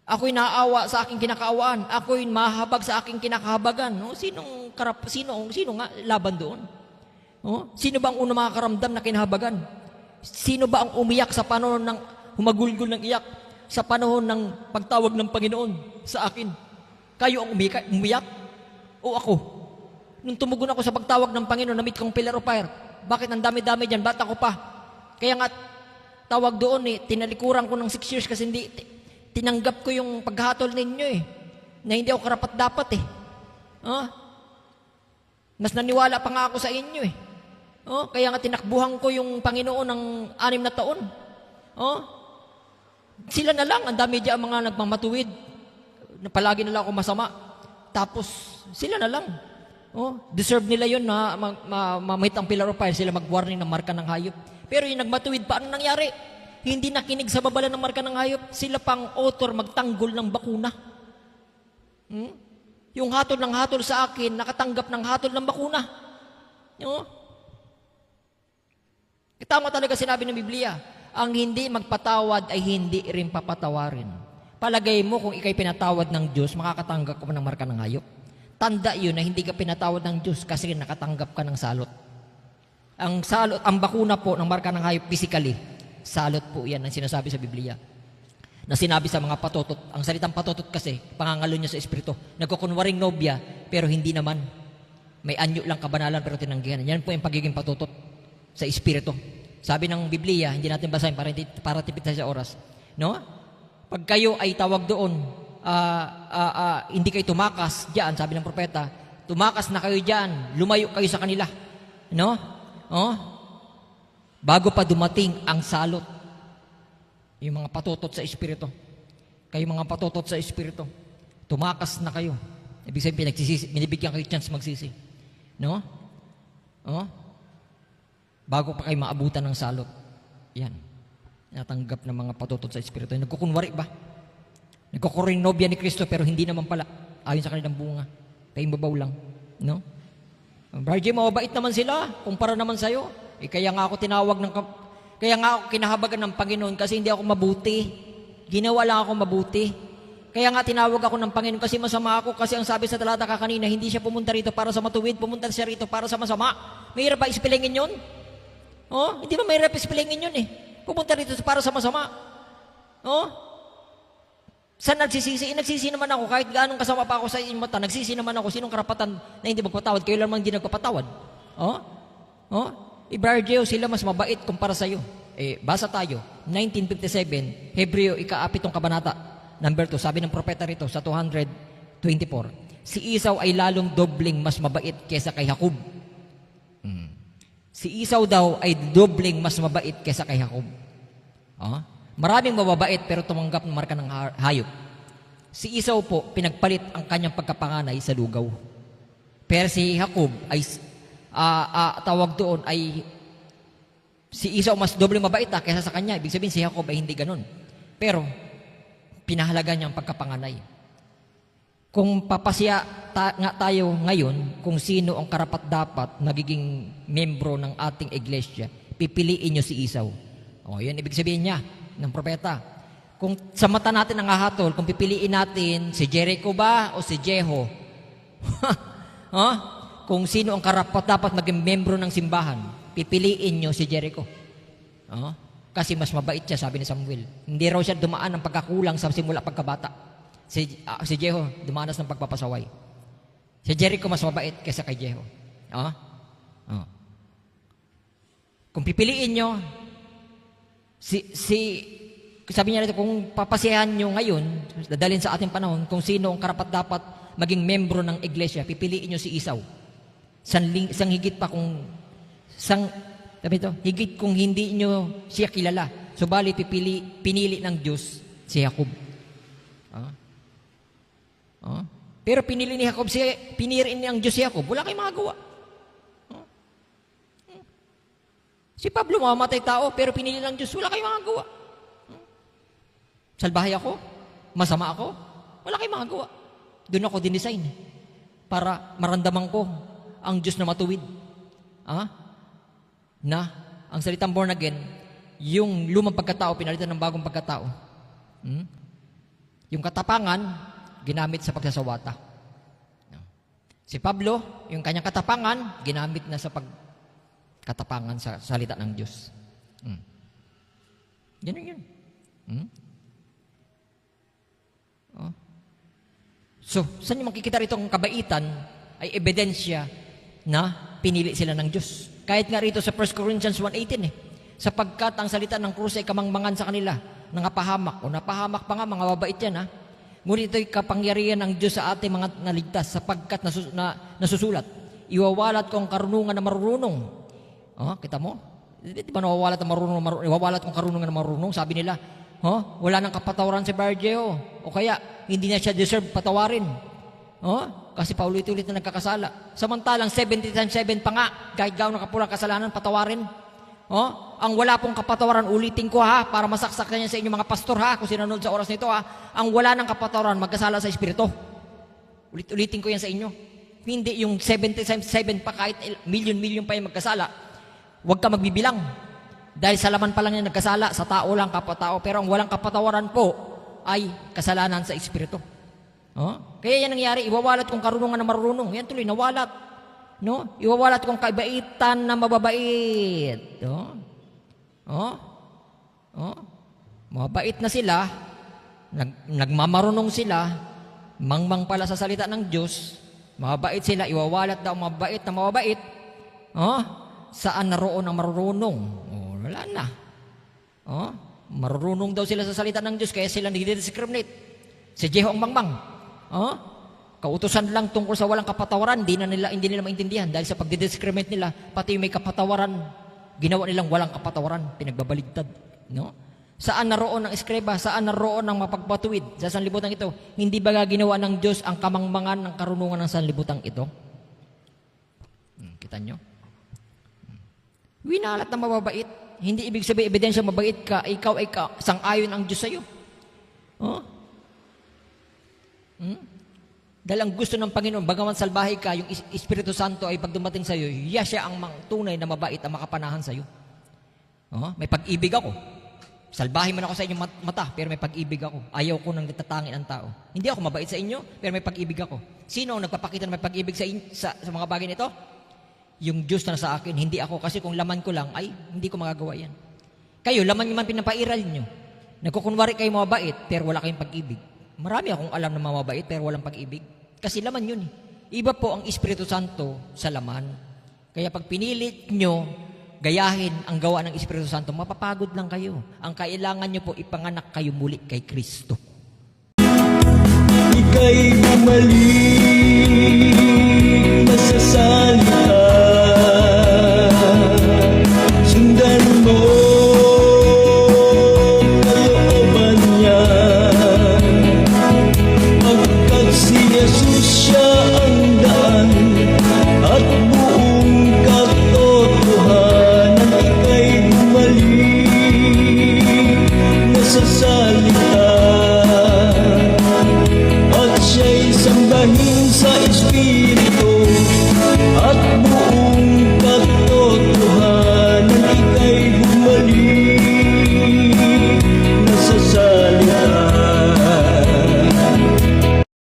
Ako'y naaawa sa aking kinakaawaan. Ako'y mahabag sa aking kinakahabagan. No? Sino nga laban doon? No? Sino ba ang unang makakaramdam na kinahabagan? Sino ba ang umiyak sa panahon ng humagulgol ng iyak? Sa panahon ng pagtawag ng Panginoon sa akin? Kayo ang umiyak? O ako? Nung tumugon ako sa pagtawag ng Panginoon, na-meet kong pillar of fire. Bakit ang dami-dami dyan? Ba't ako pa? Kaya nga, tawag doon tinalikuran ko ng 6 years kasi hindi, tinanggap ko yung paghatol ninyo na hindi ako karapat dapat Mas naniwala pa nga ako sa inyo kaya nga tinakbuhan ko yung Panginoon ng 6 na taon. Sila na lang, ang dami dyan mga nagmamatuwid, na palagi na lang ako masama. Tapos, sila na lang. Deserve nila yun na mamahit ang pillar of fire, sila mag-warning ng marka ng hayop. Pero yung nagmatuwid, paano nangyari? Hindi nakinig sa babala ng marka ng hayop, sila pang author magtanggol ng bakuna. Yung hatol ng hatol sa akin, nakatanggap ng hatol ng bakuna. Tama talaga sinabi ng Biblia, ang hindi magpatawad ay hindi rin papatawarin. Palagay mo kung ikay pinatawad ng Diyos, makakatanggap ka ng marka ng hayop. Tanda yun na hindi ka pinatawad ng Diyos kasi nakatanggap ka ng salot. Ang salot, ang bakuna po ng marka ng hayop physically, salot po yan ang sinasabi sa Biblia. Na sinabi sa mga patotot. Ang salitang patotot kasi, pangangalo niya sa Espiritu. Nagkukunwaring nobya, pero hindi naman. May anyo lang kabanalan, pero tinanggihan. Yan po yung pagiging patotot sa Espiritu. Sabi ng Biblia, hindi natin basahin para tipid tayo sa oras. No? Pag kayo ay tawag doon, hindi kayo tumakas diyan, sabi ng propeta, tumakas na kayo diyan, lumayo kayo sa kanila. No? Bago pa dumating ang salot. Yung mga patutot sa Espiritu. Kayo mga patutot sa Espiritu. Tumakas na kayo. Ibig sabihin, binibigyan kayo chance magsisi. No? Bago pa kayo maabutan ng salot. Yan. Natanggap ng mga patutot sa Espiritu. Nagkukunwari ba? Nagkukuring nobya ni Kristo pero hindi naman pala. Ayon sa kanilang bunga. Kayong babaw lang. No? Brother, mababait naman sila. Kumpara naman sa'yo. Kaya nga ako kaya nga ako kinahabagan ng Panginoon kasi hindi ako mabuti. Ginawa lang ako mabuti. Kaya nga tinawag ako ng Panginoon kasi masama ako. Kasi ang sabi sa talata kanina, hindi siya pumunta rito para sa matuwid, pumunta siya rito para sa masama. Mahirap ba ispilingin yun? Hindi ba mahirap ispilingin yun Pumunta rito para sa masama. Saan nagsisisi? Nagsisi naman ako. Kahit gaano kasama pa ako sa inyong mata, nagsisi naman ako. Sinong karapatan na hindi magpatawad? Kayo lang hindi nagpapatawad. Ibrahim, sila mas mabait kumpara sa'yo. Basa tayo. 1957, Hebreo, ika-7 kabanata. Number 2, sabi ng propeta rito sa 224. Si Esau ay lalong dobling mas mabait kesa kay Jacob. Si Esau daw ay dobling mas mabait kesa kay Jacob. Maraming mababait pero tumanggap ng marka ng hayop. Si Esau po, pinagpalit ang kanyang pagkapanganay sa lugaw. Pero si Jacob ay tawag doon ay si Esau mas doble mabait kaysa sa kanya. Ibig sabihin si Jacob ay hindi ganun. Pero pinahalaga niya ang pagkapanganay. Kung papasya nga tayo ngayon kung sino ang karapat-dapat nagiging membro ng ating iglesia, pipiliin niyo si Esau. Yan ibig sabihin niya ng propeta. Kung sa mata natin ang hahatol, kung pipiliin natin si Jericho ba o si Jeho? Kung sino ang karapat-dapat maging membro ng simbahan, pipiliin nyo si Jericho. Kasi mas mabait siya, sabi ni Samuel. Hindi raw siya dumaan ng pagkakulang sa simula pagkabata. Si Jeho, dumanas ng pagpapasaway. Si Jericho mas mabait kaysa kay Jeho. Kung pipiliin nyo, sabi niya rito, kung papasiyahan nyo ngayon, dadalhin sa ating panahon, kung sino ang karapat-dapat maging membro ng iglesia, pipiliin nyo si Esau. Sang higit pa kung higit kung hindi nyo siya kilala. Subalit pinili ng Diyos si Jacob. Pero pinili ni Jacob piniri ni ang Diyos si Jacob. Wala kayong magagawa. Si Pablo mamamatay tao pero pinili ng Diyos. Wala kayong magagawa. Salbahay ako? Masama ako? Wala kayong magagawa. Doon ako dinesign para maramdaman ko ang Diyos na matuwid. Na ang salitang born again, yung lumang pagkatao pinalitan ng bagong pagkatao. Yung katapangan, ginamit sa pagsasawata. Si Pablo, yung kanyang katapangan, ginamit na sa pagkatapangan sa salita ng Diyos. Ganun yun. Oh. So, saan yung makikita rito ang kabaitan ay ebidensya na pinili sila ng Diyos. Kahit nga rito sa 1 Corinthians 1:18 sapagkat ang salita ng krus ay kamangmangan sa kanila, nangapahamak, o napahamak pa nga, mga babait yan Ngunit ito'y kapangyarihan ng Diyos sa ating mga naligtas sapagkat nasusulat, iwawalat ko ang karunungan na marunong. Kita mo? Di ba nawawalat ang marunong, iwawalat ko ang karunungan na marunong? Sabi nila, wala nang kapatawaran si Barjeo. O kaya, hindi na siya deserve patawarin. Kasi paulit-ulit na nagkakasala. Samantalang 70 times 7 pa nga, kahit gawin ng kapulang kasalanan, patawarin. Ang wala pong kapatawaran, ulitin ko para masaksak niya sa inyong mga pastor kung sinunod sa oras nito ang wala ng kapatawaran, magkasala sa Espiritu. Ulitin ko yan sa inyo. Hindi yung 70 times 7 pa, kahit milyon pa yung magkasala, huwag ka magbibilang. Dahil sa laman pa lang yan nagkasala, sa tao lang, kapatao. Pero ang walang kapatawaran po ay kasalanan sa Espiritu. Kaya yan nangyari, iwawalat kong karunungan na marunong. Yan tuloy, nawalat. Iwawalat kong kabaitan na mababait. Mabait na sila, nagmamarunong sila, mangmang pala sa salita ng Diyos, mababait sila, iwawalat daw mababait na mababait. Saan naroon ang marunong? Wala na. Marunong daw sila sa salita ng Diyos, kaya sila nagdi-discriminate. Si Jeho ang mangmang. Kautusan lang tungkol sa walang kapatawaran, hindi nila maintindihan dahil sa pagdidiscriminate nila, pati yung may kapatawaran, ginawa nilang walang kapatawaran, pinagbabaligtad. Saan naroon ang eskreba? Saan naroon ang mapagpatuwid sa sanlibutan ito? Hindi ba ginawa ng Diyos ang kamangmangan ng karunungan ng sanlibutan ito? Kita nyo? Winalat na mababait. Hindi ibig sabihin, ebidensya mabait ka, ikaw ay sang-ayon ang Diyos sa'yo. Dahil ang gusto ng Panginoon, bagaman salbahe ka, yung Espiritu Santo ay pag dumating sa iyo, siya ang tunay na mabait ang makapanahan sa iyo. May pag-ibig ako. Salbahe man ako sa inyong mata, pero may pag-ibig ako. Ayaw ko nang tatangin ang tao. Hindi ako mabait sa inyo, pero may pag-ibig ako. Sino ang nagpapakita na may pag-ibig sa mga bagay nito? Yung Diyos na sa akin, hindi ako. Kasi kung laman ko lang, ay hindi ko magagawa yan. Kayo, laman nyo man pinapairal nyo. Nagkukunwari kayo mabait, pero wala kayong pag-ibig. Marami akong alam na mababait pero walang pag-ibig. Kasi laman yun. Iba po ang Espiritu Santo sa laman. Kaya pag pinilit nyo, gayahin ang gawa ng Espiritu Santo, mapapagod lang kayo. Ang kailangan nyo po, ipanganak kayo muli kay Kristo. Ika'y bumalik, masasali